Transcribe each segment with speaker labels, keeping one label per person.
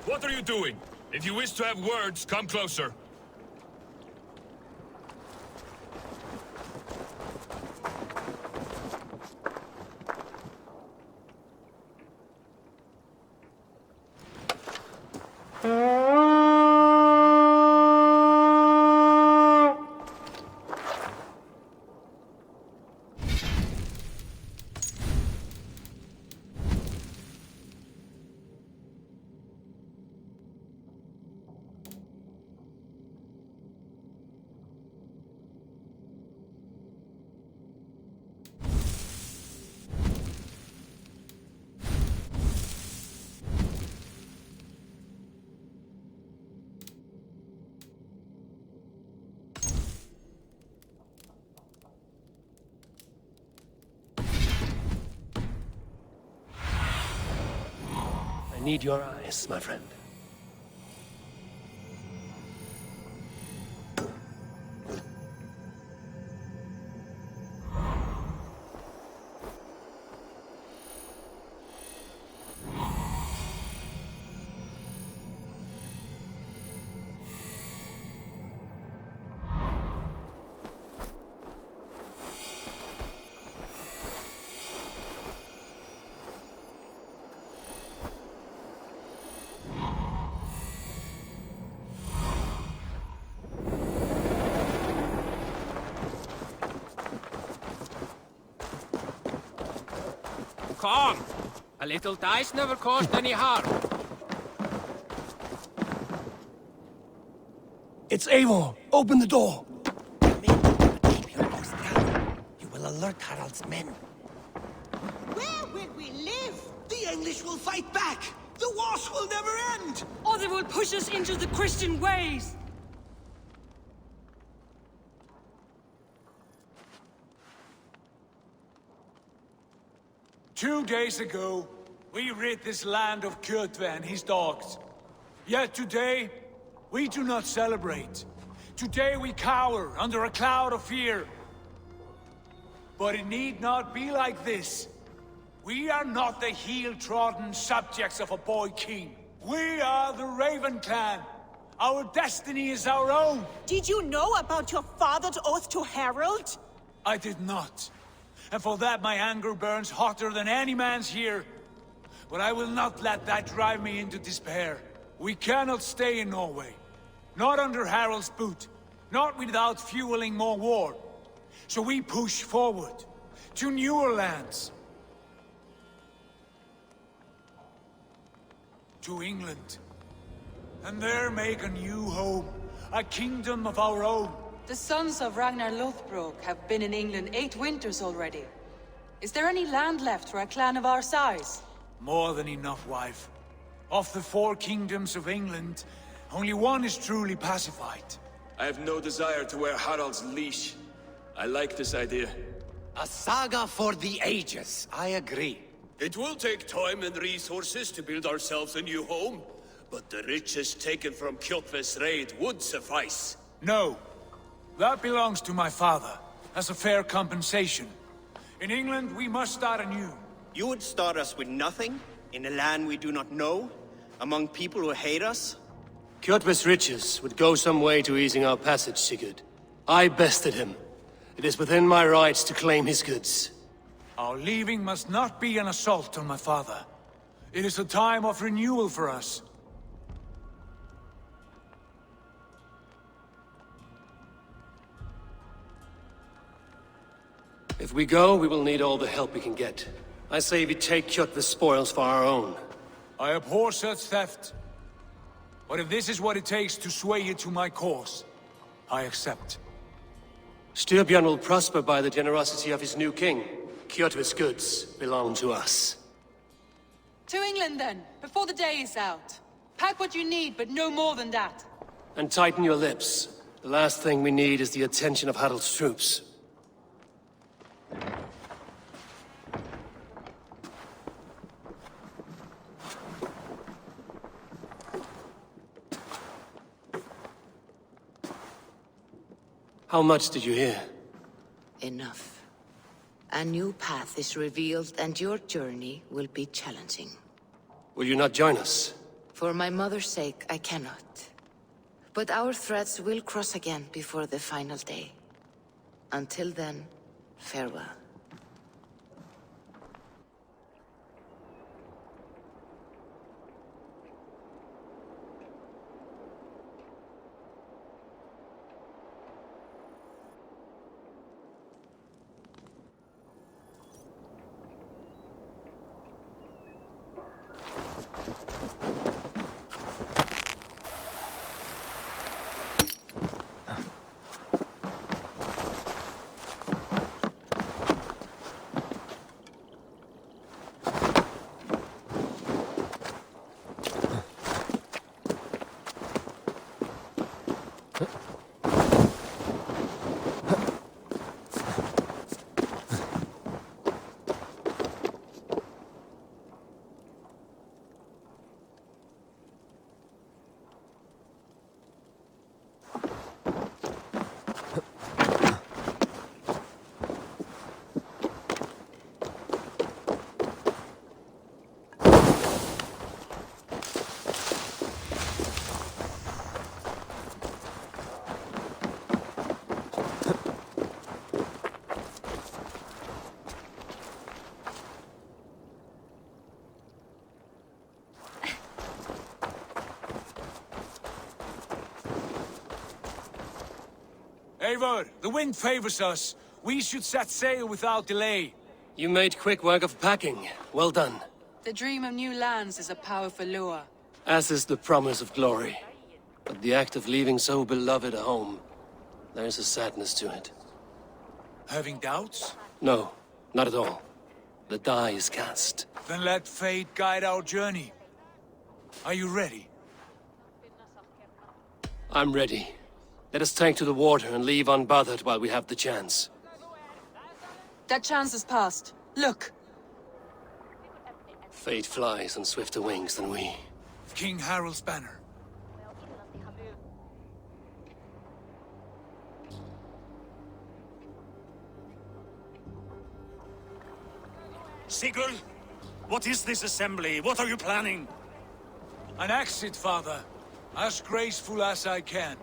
Speaker 1: What are you doing? If you wish to have words, come closer.
Speaker 2: I need your eyes, my friend.
Speaker 3: Come! A little dice never caused any harm.
Speaker 2: It's Eivor! Open the door!
Speaker 4: Come in, but keep your voice down. You will alert Harald's men.
Speaker 5: Where will we live?
Speaker 4: The English will fight back! The wars will never end!
Speaker 6: Or they will push us into the Christian ways!
Speaker 7: Two days ago, we rid this land of Kjotve and his dogs. Yet today, we do not celebrate. Today we cower under a cloud of fear. But it need not be like this. We are not the heel-trodden subjects of a boy king. We are the Raven clan. Our destiny is our own.
Speaker 5: Did you know about your father's oath to Harald?
Speaker 7: I did not. And for that my anger burns hotter than any man's here. But I will not let that drive me into despair. We cannot stay in Norway. Not under Harald's boot. Not without fueling more war. So we push forward. To newer lands. To England. And there make a new home. A kingdom of our own.
Speaker 6: The sons of Ragnar Lothbrok have been in England 8 winters already. Is there any land left for a clan of our size?
Speaker 7: More than enough, wife. Of the 4 kingdoms of England, only one is truly pacified.
Speaker 1: I have no desire to wear Harald's leash. I like this idea.
Speaker 4: A saga for the ages, I agree.
Speaker 8: It will take time and resources to build ourselves a new home, but the riches taken from Kjotve's raid would suffice.
Speaker 7: No. That belongs to my father, as a fair compensation. In England, we must start anew.
Speaker 9: You would start us with nothing? In a land we do not know? Among people who hate us?
Speaker 2: Kjotve's riches would go some way to easing our passage, Sigurd. I bested him. It is within my rights to claim his goods.
Speaker 7: Our leaving must not be an assault on my father. It is a time of renewal for us.
Speaker 2: If we go, we will need all the help we can get. I say we take Kjotve's spoils for our own.
Speaker 7: I abhor such theft. But if this is what it takes to sway you to my cause, I accept.
Speaker 2: Styrbjörn will prosper by the generosity of his new king. Kjotve's goods belong to us.
Speaker 6: To England then, before the day is out. Pack what you need, but no more than that.
Speaker 2: And tighten your lips. The last thing we need is the attention of Harald's troops. How much did you hear?
Speaker 10: Enough. A new path is revealed and your journey will be challenging.
Speaker 2: Will you not join us?
Speaker 10: For my mother's sake, I cannot. But our threads will cross again before the final day. Until then, farewell.
Speaker 7: Eivor, the wind favors us. We should set sail without delay.
Speaker 2: You made quick work of packing. Well done.
Speaker 6: The dream of new lands is a powerful lure.
Speaker 2: As is the promise of glory. But the act of leaving so beloved a home, there's a sadness to it.
Speaker 7: Having doubts?
Speaker 2: No, not at all. The die is cast.
Speaker 7: Then let fate guide our journey. Are you ready?
Speaker 2: I'm ready. Let us take to the water and leave unbothered while we have the chance.
Speaker 6: That chance is past. Look!
Speaker 2: Fate flies on swifter wings than we.
Speaker 7: King Harald's banner.
Speaker 11: Sigurd! What is this assembly? What are you planning?
Speaker 7: An exit, father. As graceful as I can.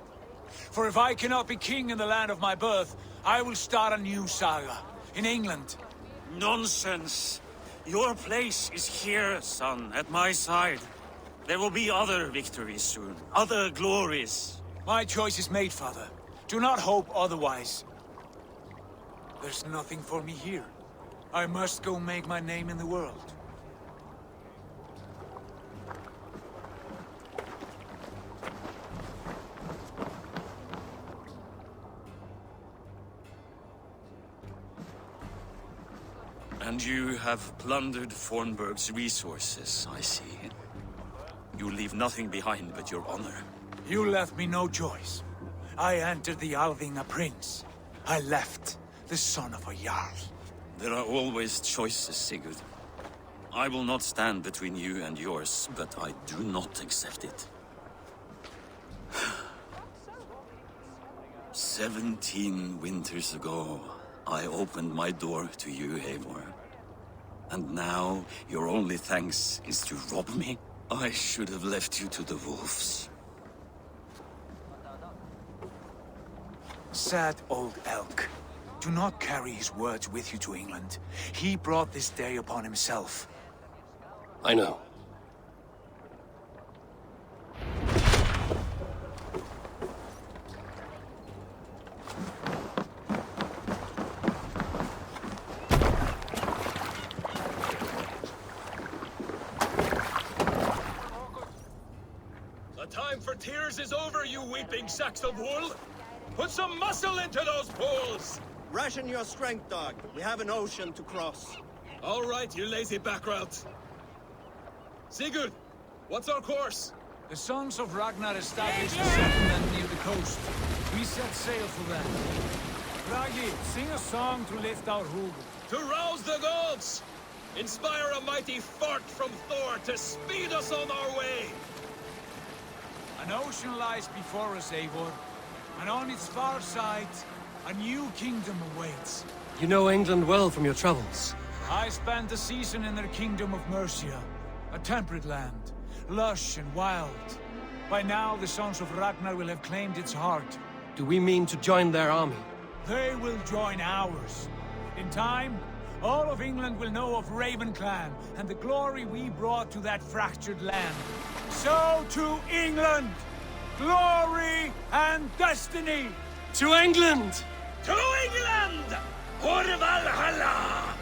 Speaker 7: For if I cannot be king in the land of my birth, I will start a new saga. In England.
Speaker 11: Nonsense! Your place is here, son, at my side. There will be other victories soon. Other glories.
Speaker 7: My choice is made, father. Do not hope otherwise. There's nothing for me here. I must go make my name in the world.
Speaker 11: And you have plundered Fornburg's resources, I see. You leave nothing behind but your honor.
Speaker 7: You left me no choice. I entered the Alving a prince. I left the son of a Jarl.
Speaker 11: There are always choices, Sigurd. I will not stand between you and yours, but I do not accept it. 17 winters ago, I opened my door to you, Eivor. And now, your only thanks is to rob me? I should have left you to the wolves.
Speaker 7: Sad old elk. Do not carry his words with you to England. He brought this day upon himself.
Speaker 2: I know.
Speaker 8: The time for tears is over, you weeping sacks of wool! Put some muscle into those poles!
Speaker 9: Ration your strength, dog. We have an ocean to cross.
Speaker 8: All right, you lazy backrout. Sigurd, what's our course?
Speaker 7: The sons of Ragnar established a settlement near the coast. We set sail for that. Ragi, sing a song to lift our hoof.
Speaker 8: To rouse the gods! Inspire a mighty fart from Thor to speed us on our way!
Speaker 7: An ocean lies before us, Eivor. And on its far side, a new kingdom awaits.
Speaker 2: You know England well from your travels.
Speaker 7: I spent a season in their kingdom of Mercia, a temperate land, lush and wild. By now, the Sons of Ragnar will have claimed its heart.
Speaker 2: Do we mean to join their army?
Speaker 7: They will join ours. In time, all of England will know of Raven Clan and the glory we brought to that fractured land. So to England! Glory and destiny!
Speaker 2: To England!
Speaker 8: To England! For Valhalla!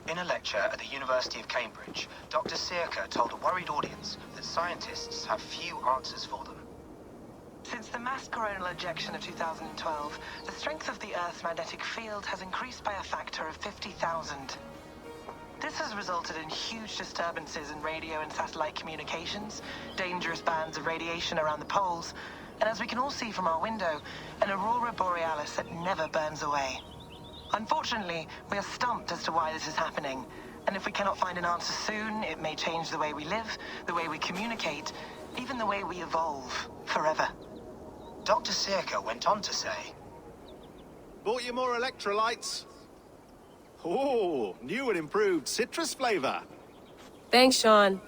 Speaker 12: In a lecture at the University of Cambridge, Dr. Sirka told a worried audience that scientists have few answers for them.
Speaker 13: Since the mass coronal ejection of 2012, the strength of the Earth's magnetic field has increased by a factor of 50,000. This has resulted in huge disturbances in radio and satellite communications, dangerous bands of radiation around the poles, and as we can all see from our window, an aurora borealis that never burns away. Unfortunately, we are stumped as to why this is happening, and if we cannot find an answer soon, it may change the way we live, the way we communicate, even the way we evolve, forever.
Speaker 12: Dr. Sirka went on to say,
Speaker 14: "Bought you more electrolytes? Oh, new and improved citrus flavor."
Speaker 15: Thanks, Sean.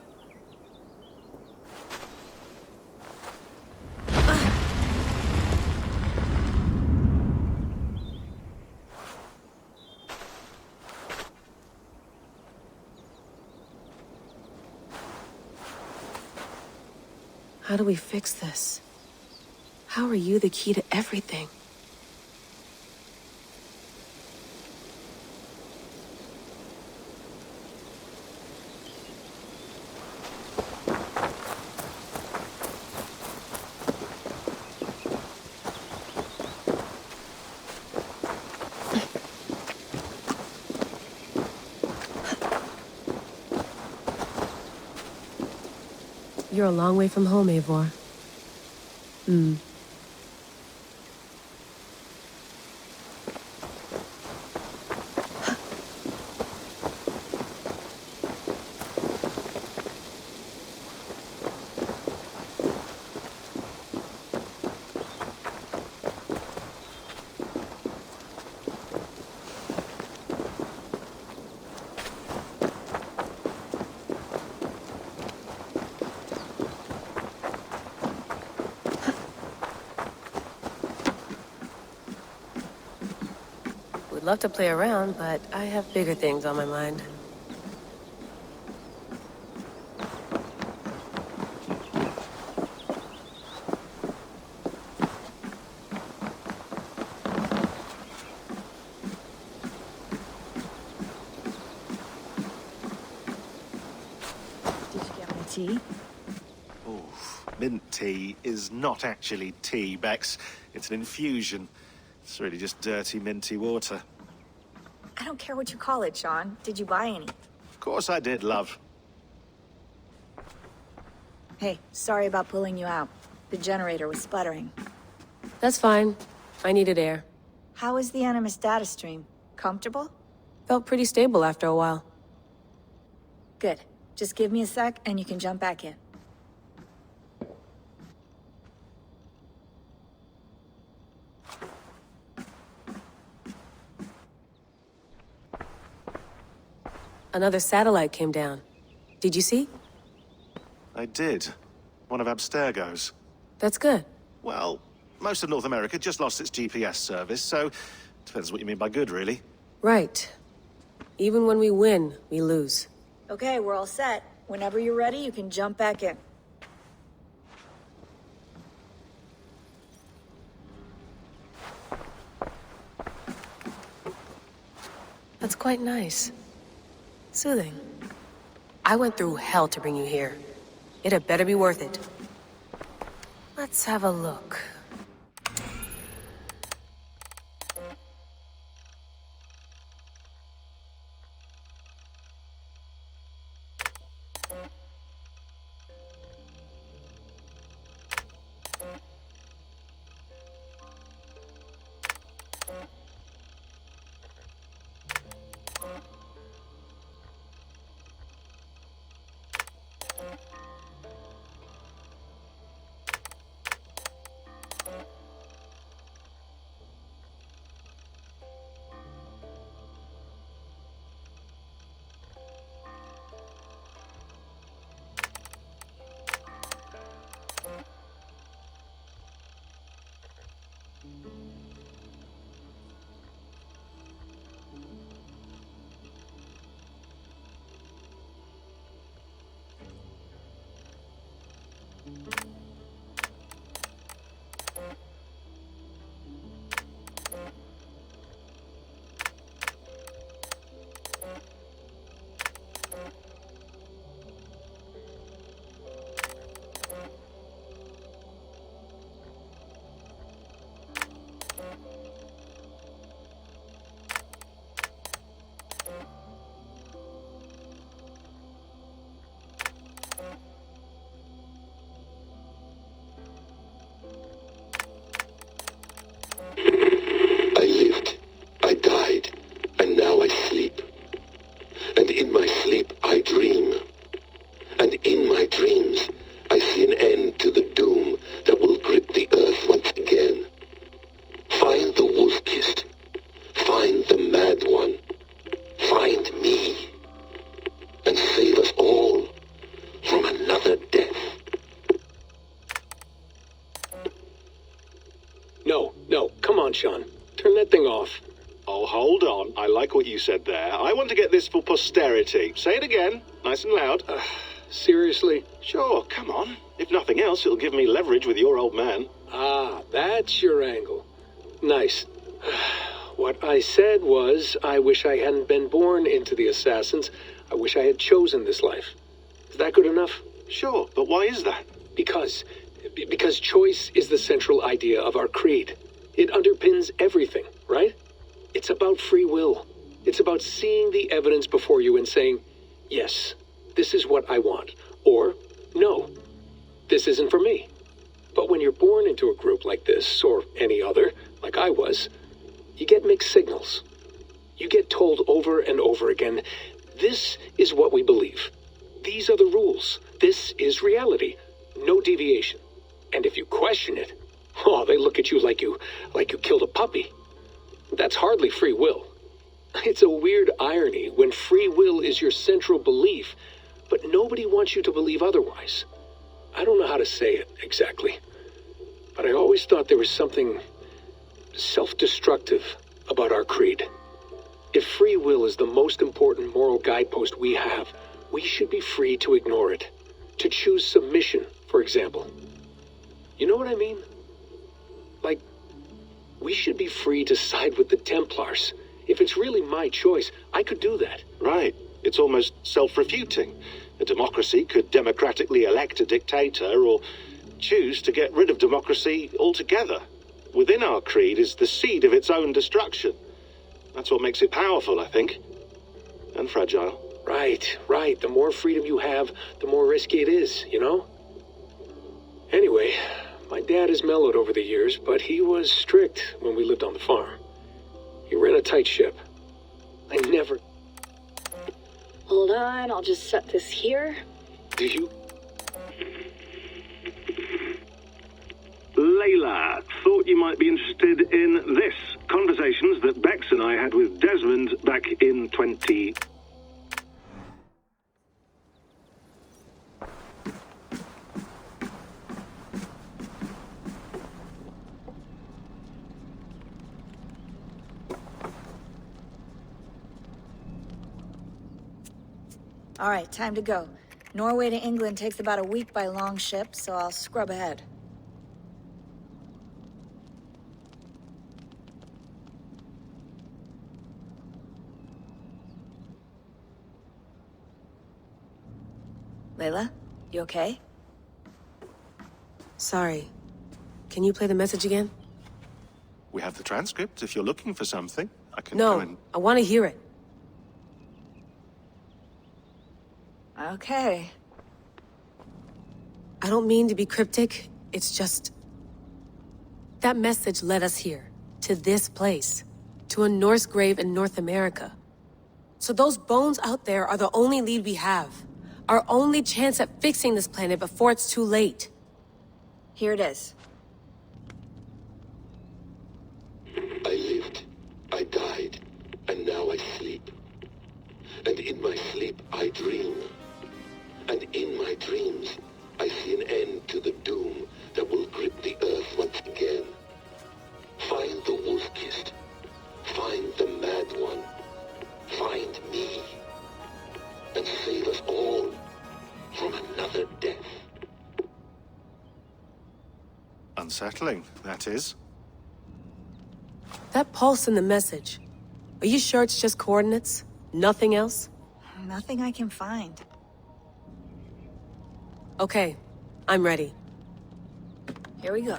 Speaker 15: How do we fix this? How are you the key to everything? You're a long way from home, Eivor. Love to play around, but I have bigger things on my mind.
Speaker 5: tea?
Speaker 14: Oof. Mint tea is not actually tea, Bex. It's an infusion. It's really just dirty, minty water.
Speaker 5: I don't care what you call it, Sean. Did you buy any?
Speaker 14: Of course I did, love.
Speaker 5: Hey, sorry about pulling you out. The generator was sputtering.
Speaker 15: That's fine. I needed air.
Speaker 5: How is the Animus data stream? Comfortable?
Speaker 15: Felt pretty stable after a while.
Speaker 5: Good. Just give me a sec and you can jump back in.
Speaker 15: Another satellite came down. Did you see?
Speaker 14: I did. One of Abstergo's.
Speaker 15: That's good.
Speaker 14: Well, most of North America just lost its GPS service, so depends what you mean by good, really.
Speaker 15: Right. Even when we win, we lose.
Speaker 5: Okay, we're all set. Whenever you're ready, you can jump back in.
Speaker 15: That's quite nice. Soothing. I went through hell to bring you here. It had better be worth it. Let's have a look.
Speaker 16: Sean. Turn that thing off.
Speaker 14: Oh, hold on. I like what you said there. I want to get this for posterity. Say it again, nice and loud.
Speaker 16: Seriously?
Speaker 14: Sure, come on. If nothing else, it'll give me leverage with your old man.
Speaker 16: Ah, that's your angle. Nice. What I said was, I wish I hadn't been born into the Assassins. I wish I had chosen this life. Is that good enough?
Speaker 14: Sure, but why is that?
Speaker 16: Because choice is the central idea of our creed. It underpins everything, right? It's about free will. It's about seeing the evidence before you and saying, yes, this is what I want. Or, no, this isn't for me. But when you're born into a group like this, or any other, like I was, you get mixed signals. You get told over and over again, this is what we believe. These are the rules. This is reality. No deviation. And if you question it, oh, they look at you like you killed a puppy. That's hardly free will. It's a weird irony when free will is your central belief, but nobody wants you to believe otherwise. I don't know how to say it exactly, but I always thought there was something self-destructive about our creed. If free will is the most important moral guidepost we have, we should be free to ignore it. To choose submission, for example. You know what I mean? Like, we should be free to side with the Templars. If it's really my choice, I could do that.
Speaker 14: Right. It's almost self-refuting. A democracy could democratically elect a dictator or choose to get rid of democracy altogether. Within our creed is the seed of its own destruction. That's what makes it powerful, I think. And fragile.
Speaker 16: Right, right. The more freedom you have, the more risky it is, you know? Anyway, my dad has mellowed over the years, but he was strict when we lived on the farm. He ran a tight ship. I never...
Speaker 17: Hold on, I'll just set this here.
Speaker 16: Do you...
Speaker 14: Layla, thought you might be interested in this. Conversations that Bex and I had with Desmond back in 20...
Speaker 18: All right, time to go. Norway to England takes about a week by long ship, so I'll scrub ahead. Layla, you okay?
Speaker 15: Sorry. Can you play the message again?
Speaker 14: We have the transcript. If you're looking for something, I can
Speaker 15: No,
Speaker 14: go and...
Speaker 15: I want to hear it.
Speaker 18: Okay.
Speaker 15: I don't mean to be cryptic. It's just... That message led us here. To this place. To a Norse grave in North America. So those bones out there are the only lead we have. Our only chance at fixing this planet before it's too late.
Speaker 18: Here it is.
Speaker 19: I lived, I died, and now I sleep. And in my sleep I dream. And in my dreams I see an end to the doom that will grip the earth once again. Find the wolf-kissed. Find the mad one. Find me. And save us all from another death.
Speaker 14: Unsettling, that is.
Speaker 15: That pulse in the message. Are you sure it's just coordinates? Nothing else?
Speaker 18: Nothing I can find.
Speaker 15: Okay, I'm ready.
Speaker 18: Here we go.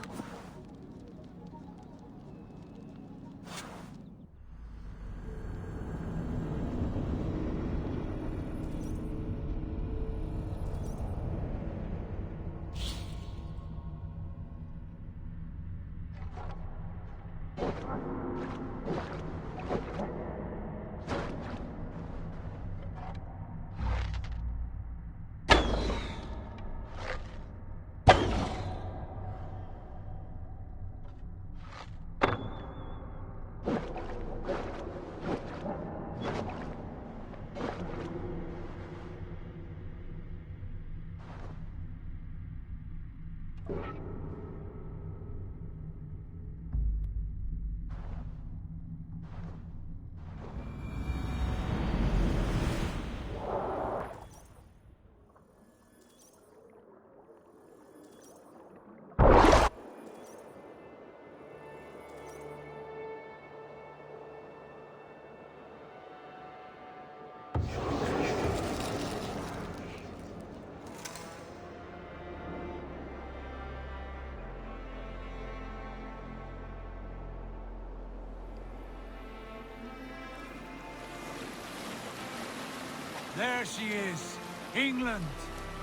Speaker 7: There she is. England,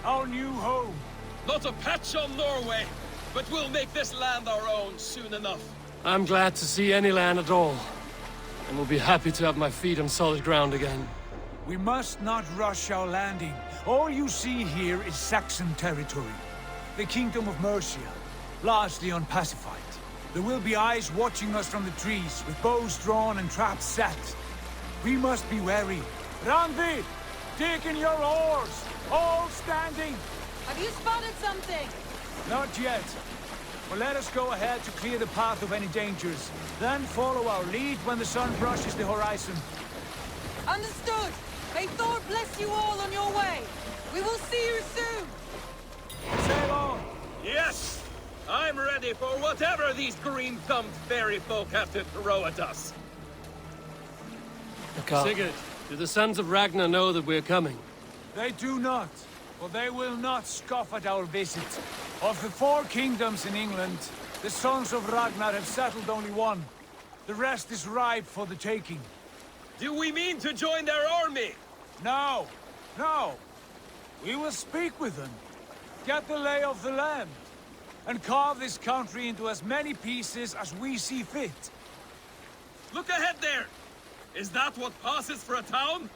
Speaker 7: our new home.
Speaker 3: Not a patch on Norway, but we'll make this land our own soon enough.
Speaker 2: I'm glad to see any land at all. And will be happy to have my feet on solid ground again.
Speaker 7: We must not rush our landing. All you see here is Saxon territory. The Kingdom of Mercia, largely unpacified. There will be eyes watching us from the trees, with bows drawn and traps set. We must be wary. Randi! Dig in your oars! All standing!
Speaker 6: Have you spotted something?
Speaker 7: Not yet. But let us go ahead to clear the path of any dangers. Then follow our lead when the sun brushes the horizon.
Speaker 6: Understood. May Thor bless you all on your way. We will see you soon.
Speaker 7: Sail on.
Speaker 3: Yes! I'm ready for whatever these green-thumbed fairy folk have to throw at us.
Speaker 2: Sigurd, do the sons of Ragnar know that we're coming?
Speaker 7: They do not. For they will not scoff at our visit. Of the 4 kingdoms in England, the sons of Ragnar have settled only one. The rest is ripe for the taking.
Speaker 3: Do we mean to join their army?
Speaker 7: No, no. We will speak with them, get the lay of the land, and carve this country into as many pieces as we see fit.
Speaker 3: Look ahead there! Is that what passes for a town?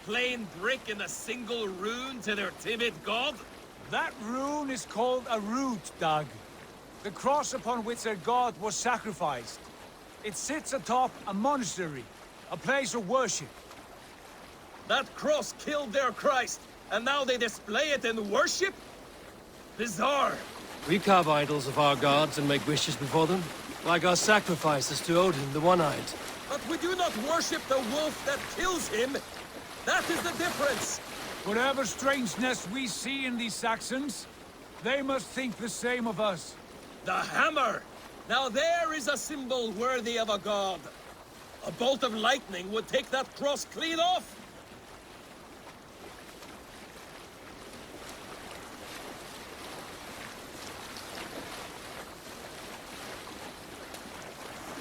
Speaker 3: Plain brick in a single rune to their timid god?
Speaker 7: That rune is called a root, Doug. The cross upon which their god was sacrificed. It sits atop a monastery, a place of worship.
Speaker 3: That cross killed their Christ, and now they display it in worship? Bizarre.
Speaker 2: We carve idols of our gods and make wishes before them, like our sacrifices to Odin, the One-Eyed.
Speaker 3: But we do not worship the wolf that kills him. That is the difference.
Speaker 7: Whatever strangeness we see in these Saxons, they must think the same of us.
Speaker 3: The hammer! Now there is a symbol worthy of a god. A bolt of lightning would take that cross clean off.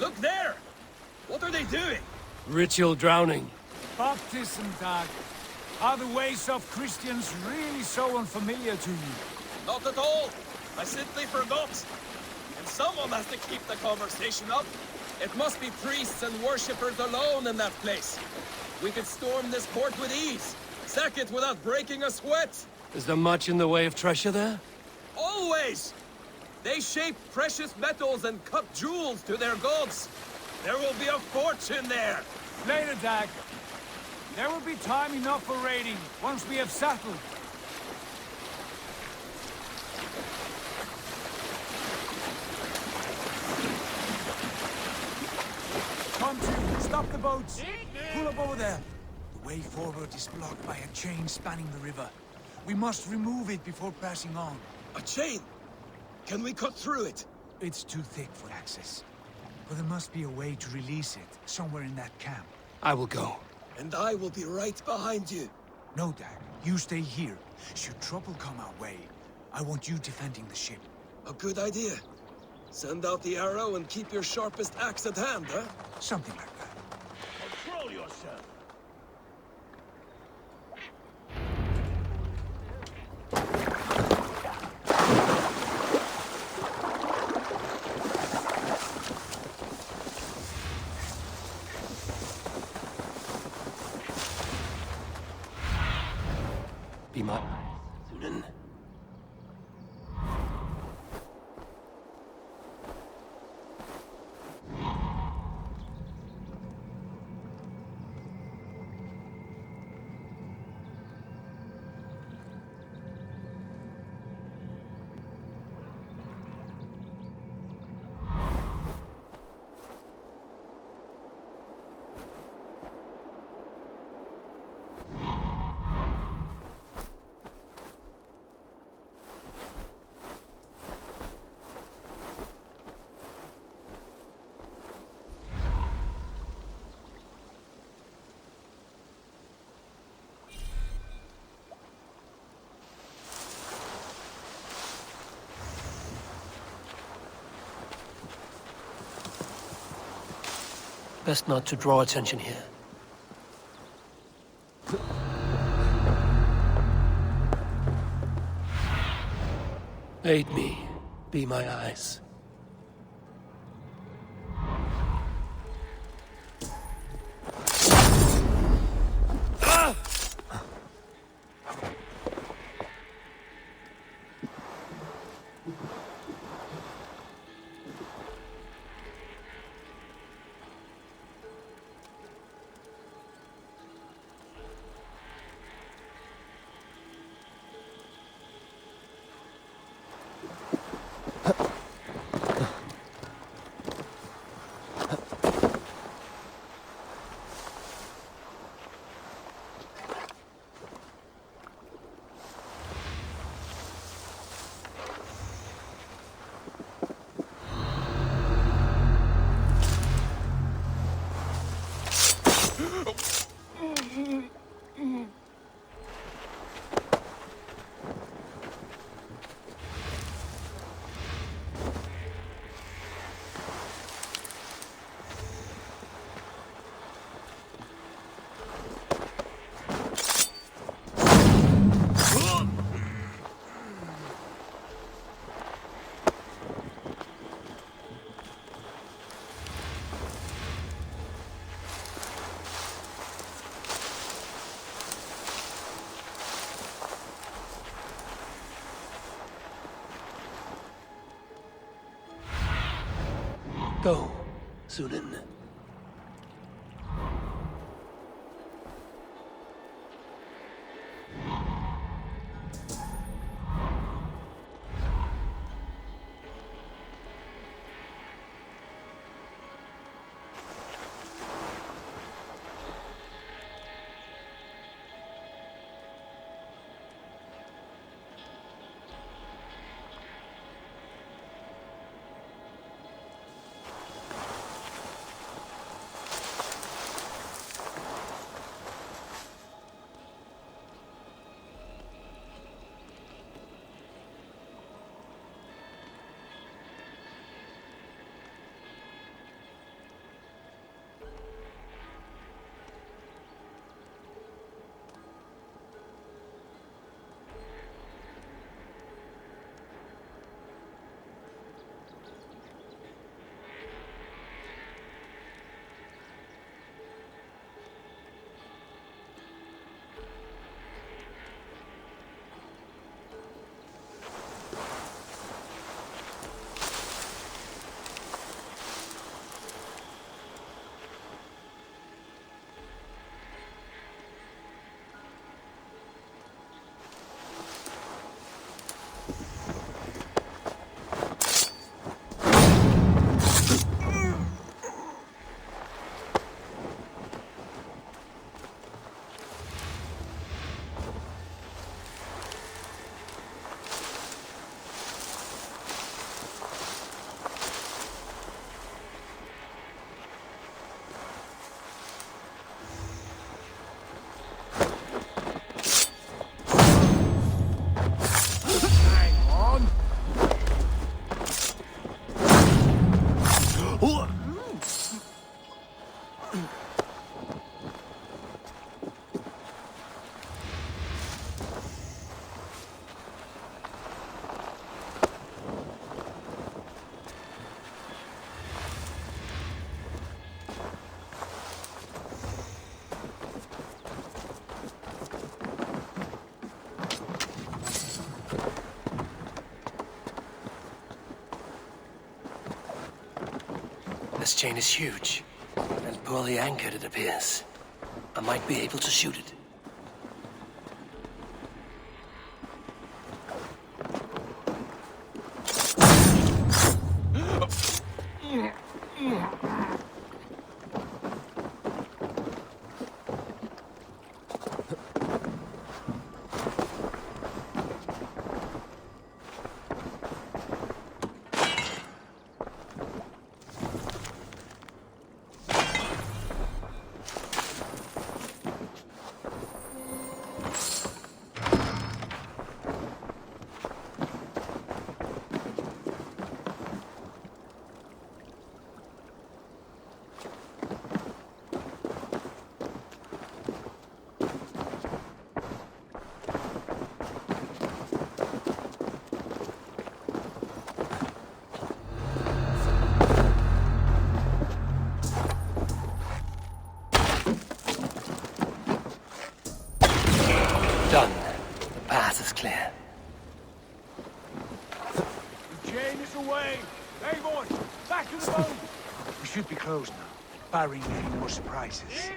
Speaker 3: Look there! What are they doing?
Speaker 2: Ritual drowning.
Speaker 7: Baptism, Doug. Are the ways of Christians really so unfamiliar to you?
Speaker 3: Not at all. I simply forgot. And someone has to keep the conversation up. It must be priests and worshippers alone in that place. We could storm this port with ease. Sack it without breaking a sweat.
Speaker 2: Is there much in the way of treasure there?
Speaker 3: Always! They shape precious metals and cut jewels to their gods. There will be a fortune there.
Speaker 7: Later, Dag. There will be time enough for raiding, once we have settled. Come to, stop the boats. Pull up over there. The way forward is blocked by a chain spanning the river. We must remove it before passing on.
Speaker 3: A chain? Can we cut through it?
Speaker 7: It's too thick for access. But there must be a way to release it, somewhere in that camp.
Speaker 2: I will go.
Speaker 3: And I will be right behind you.
Speaker 7: No, Dag. You stay here. Should trouble come our way, I want you defending the ship.
Speaker 3: A good idea. Send out the arrow and keep your sharpest axe at hand, huh?
Speaker 7: Something like that.
Speaker 3: Control yourself.
Speaker 2: Be my Sunan. Best not to draw attention here. Aid me. Be my eyes. Go, Sunan. This chain is huge, and poorly anchored, it appears. I might be able to shoot it. Done. The path is clear.
Speaker 7: The chain is away! Hey boys, back to the boat! We should be closed now, barring any more surprises.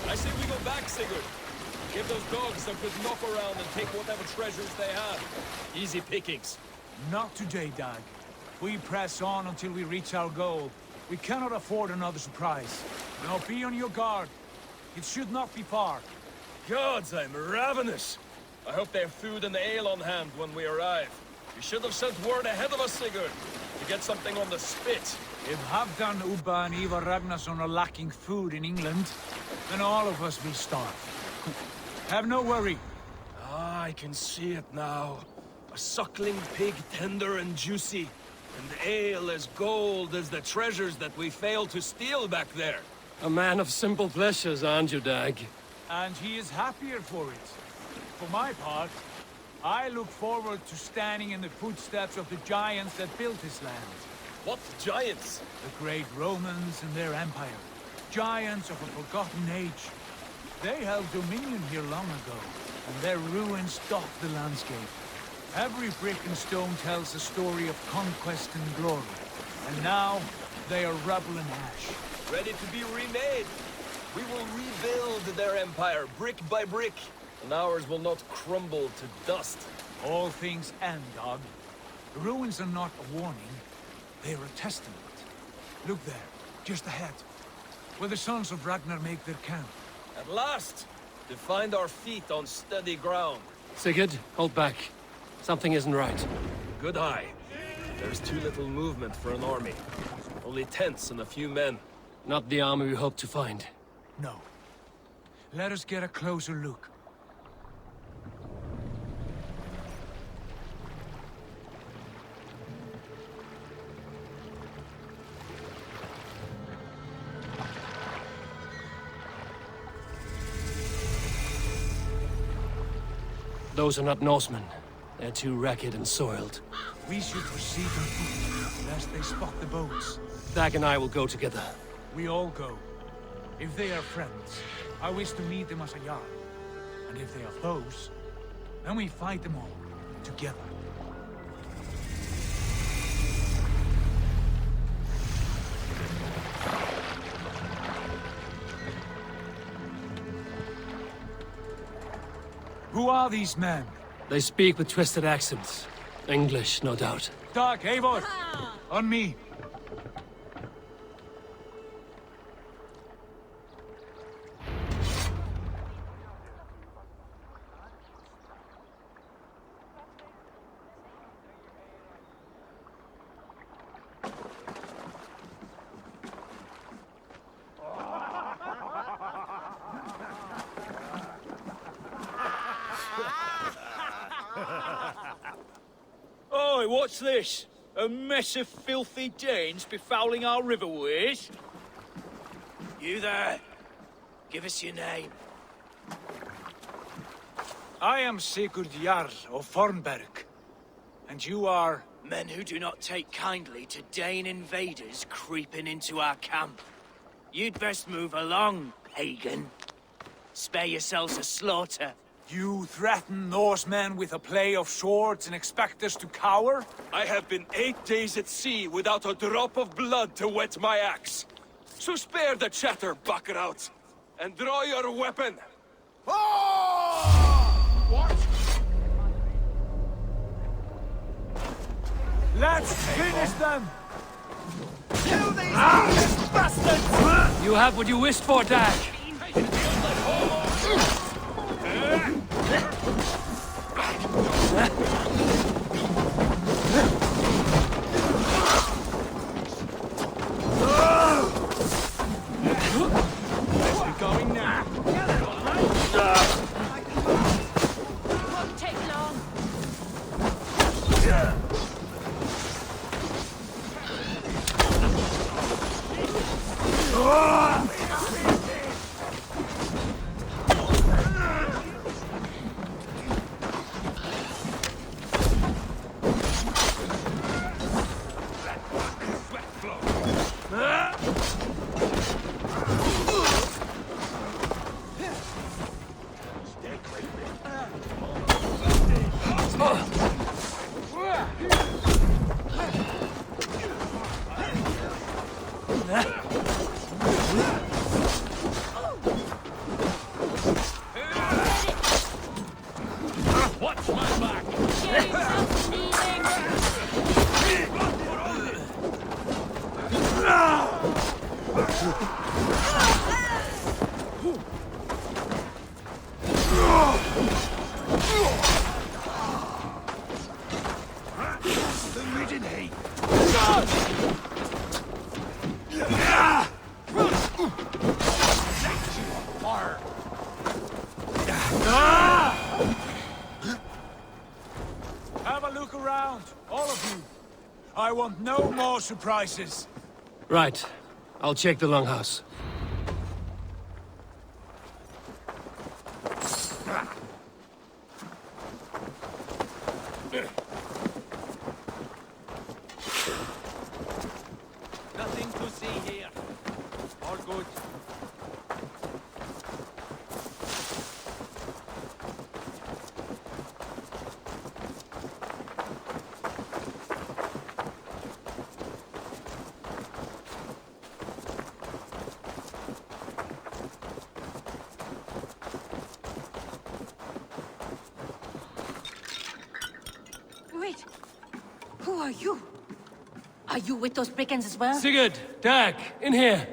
Speaker 3: I say we go back, Sigurd. Give those dogs some good knock around and take whatever treasures they have. Easy pickings.
Speaker 7: Not today, Dag. We press on until we reach our goal. We cannot afford another surprise. Now be on your guard. It should not be far.
Speaker 3: Gods, I'm ravenous. I hope they have food and ale on hand when we arrive. You should have sent word ahead of us, Sigurd, to get something on the spit.
Speaker 7: If Halfdan, Ubba and Ivar Ragnarsson are lacking food in England, then all of us will starve. Have no worry.
Speaker 3: Ah, I can see it now. A suckling pig, tender and juicy. And ale as gold as the treasures that we failed to steal back there.
Speaker 2: A man of simple pleasures, aren't you, Dag?
Speaker 7: And he is happier for it. For my part, I look forward to standing in the footsteps of the giants that built this land.
Speaker 3: What giants?
Speaker 7: The great Romans and their empire. Giants of a forgotten age. They held dominion here long ago, and their ruins dot the landscape. Every brick and stone tells a story of conquest and glory. And now, they are rubble and ash.
Speaker 3: Ready to be remade. We will rebuild their empire, brick by brick, and ours will not crumble to dust.
Speaker 7: All things end, dog. The ruins are not a warning, they are a testament. Look there, just ahead, where the sons of Ragnar make their camp.
Speaker 3: At last, to find our feet on steady ground.
Speaker 2: Sigurd, hold back. Something isn't right.
Speaker 3: Good eye. There's too little movement for an army. Only tents and a few men.
Speaker 2: Not the army we hoped to find.
Speaker 7: No. Let us get a closer look.
Speaker 2: Those are not Norsemen. They're too ragged and soiled.
Speaker 7: We should proceed on foot, lest they spot the boats.
Speaker 2: Dag and I will go together.
Speaker 7: We all go. If they are friends, I wish to meet them as a Jarl. And if they are foes, then we fight them all, together. Who are these men?
Speaker 2: They speak with twisted accents. English, no doubt.
Speaker 7: Dag, Eivor! On me!
Speaker 20: Oi, what's this? A mess of filthy Danes befouling our riverways? You there. Give us your name.
Speaker 7: I am Sigurd Jarl of Fornberg. And you are...
Speaker 20: Men who do not take kindly to Dane invaders creeping into our camp. You'd best move along, pagan. Spare yourselves a slaughter.
Speaker 7: You threaten Norsemen with a play of swords and expect us to cower?
Speaker 3: I have been 8 days at sea without a drop of blood to wet my axe. So spare the chatter, buckerout, and draw your weapon.
Speaker 7: What? Let's finish them!
Speaker 3: Kill these bastards!
Speaker 2: You have what you wished for, Dag.
Speaker 3: We're going now.
Speaker 6: Won't take long.
Speaker 3: Watch my back!
Speaker 7: The midden hate! Have a look around, all of you. I want no more surprises.
Speaker 2: Right. I'll check the longhouse.
Speaker 20: Nothing to see here. All good.
Speaker 15: Wait. Who are you? Are you with those brigands as well?
Speaker 2: Sigurd, Dag, in here.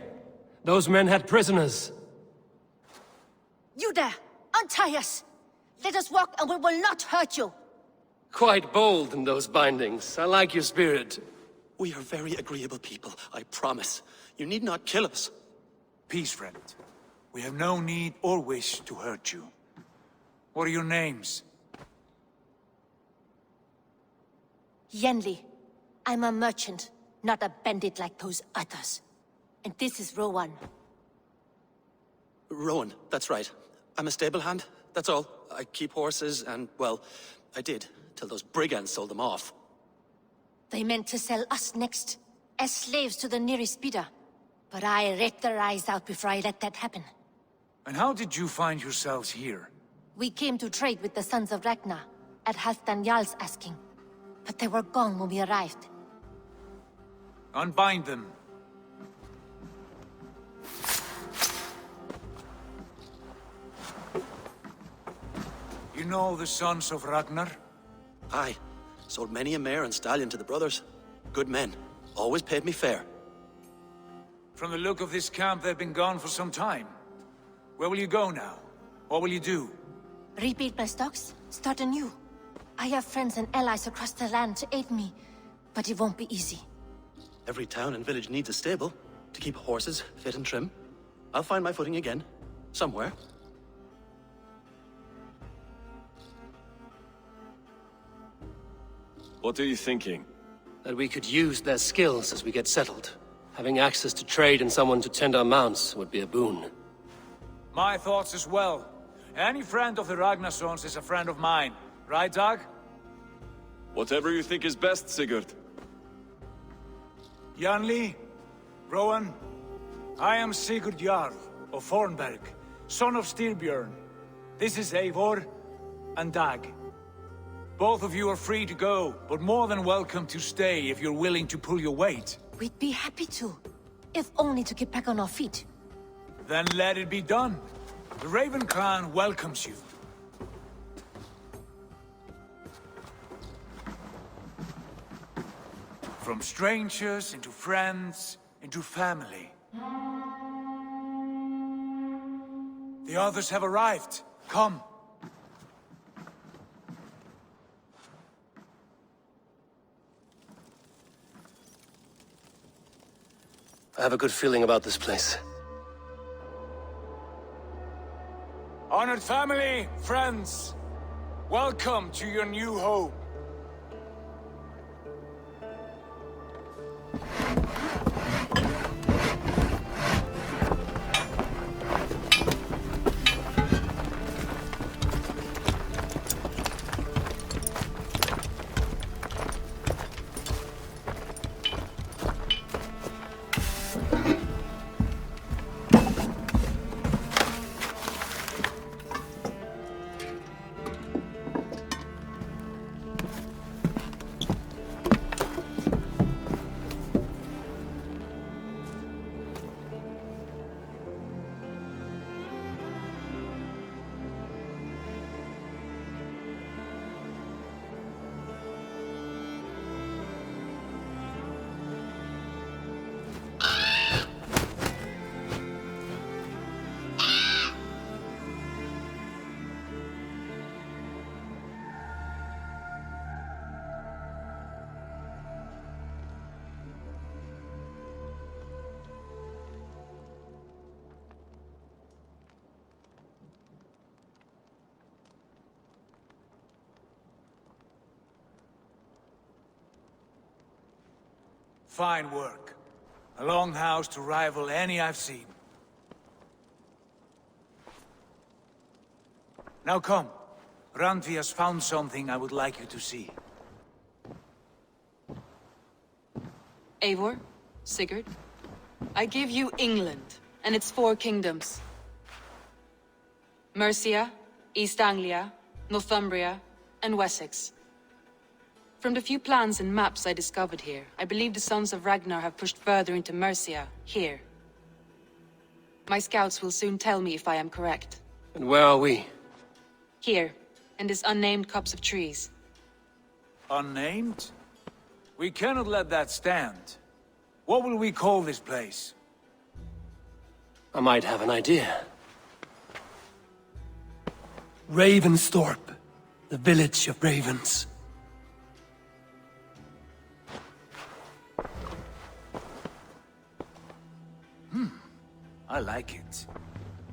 Speaker 2: Those men had prisoners.
Speaker 15: You there! Untie us! Let us walk and we will not hurt you!
Speaker 2: Quite bold in those bindings. I like your spirit.
Speaker 21: We are very agreeable people, I promise. You need not kill us.
Speaker 7: Peace, friend. We have no need or wish to hurt you. What are your names?
Speaker 15: Yenli. I'm a merchant, not a bandit like those others. And this is Rowan.
Speaker 21: Rowan, that's right. I'm a stable hand, that's all. I keep horses and, well, I did, till those brigands sold them off.
Speaker 15: They meant to sell us next, as slaves to the nearest bidder. But I ripped their eyes out before I let that happen.
Speaker 7: And how did you find yourselves here?
Speaker 15: We came to trade with the Sons of Ragnar, at Halfdan Jarl's asking. But they were gone when we arrived.
Speaker 7: Unbind them. You know the Sons of Ragnar?
Speaker 21: Aye. Sold many a mare and stallion to the brothers. Good men. Always paid me fair.
Speaker 7: From the look of this camp, they've been gone for some time. Where will you go now? What will you do?
Speaker 15: Rebuild my stocks, start anew. I have friends and allies across the land to aid me, but it won't be easy.
Speaker 21: Every town and village needs a stable to keep horses fit and trim. I'll find my footing again. Somewhere.
Speaker 1: What are you thinking?
Speaker 2: That we could use their skills as we get settled. Having access to trade and someone to tend our mounts would be a boon.
Speaker 7: My thoughts as well. Any friend of the Ragnarsons is a friend of mine. Right, Dag?
Speaker 1: Whatever you think is best, Sigurd.
Speaker 7: Janli, Rowan, I am Sigurd Jarl of Fornberg, son of Styrbjörn. This is Eivor and Dag. Both of you are free to go, but more than welcome to stay if you're willing to pull your weight.
Speaker 15: We'd be happy to, if only to get back on our feet.
Speaker 7: Then let it be done. The Raven Clan welcomes you. From strangers, into friends, into family. The others have arrived. Come.
Speaker 2: I have a good feeling about this place.
Speaker 7: Honored family, friends, welcome to your new home. Fine work. A longhouse to rival any I've seen. Now come. Randvi has found something I would like you to see.
Speaker 6: Eivor, Sigurd, I give you England and its 4 kingdoms. Mercia, East Anglia, Northumbria, and Wessex. From the few plans and maps I discovered here, I believe the Sons of Ragnar have pushed further into Mercia, here. My scouts will soon tell me if I am correct.
Speaker 2: And where are we?
Speaker 6: Here, in this unnamed copse of trees.
Speaker 7: Unnamed? We cannot let that stand. What will we call this place?
Speaker 2: I might have an idea. Ravensthorpe, the village of ravens.
Speaker 7: I like it.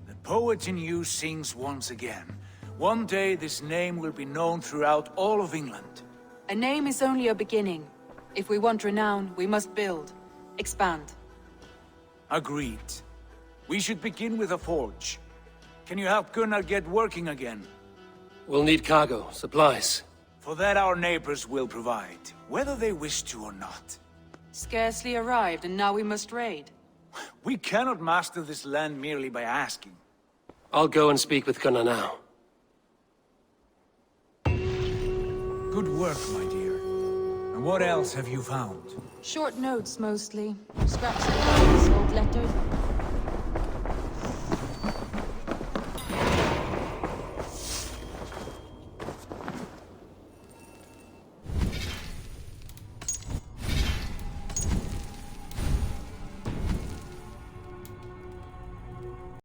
Speaker 7: The poet in you sings once again. One day this name will be known throughout all of England.
Speaker 6: A name is only a beginning. If we want renown, we must build, expand.
Speaker 7: Agreed. We should begin with a forge. Can you help Gunnar get working again?
Speaker 2: We'll need cargo, supplies.
Speaker 7: For that our neighbors will provide, whether they wish to or not.
Speaker 6: Scarcely arrived, and now we must raid.
Speaker 7: We cannot master this land merely by asking.
Speaker 2: I'll go and speak with Gunnar now.
Speaker 7: Good work, my dear. And what else have you found?
Speaker 6: Short notes, mostly. Scraps of letters, old letters.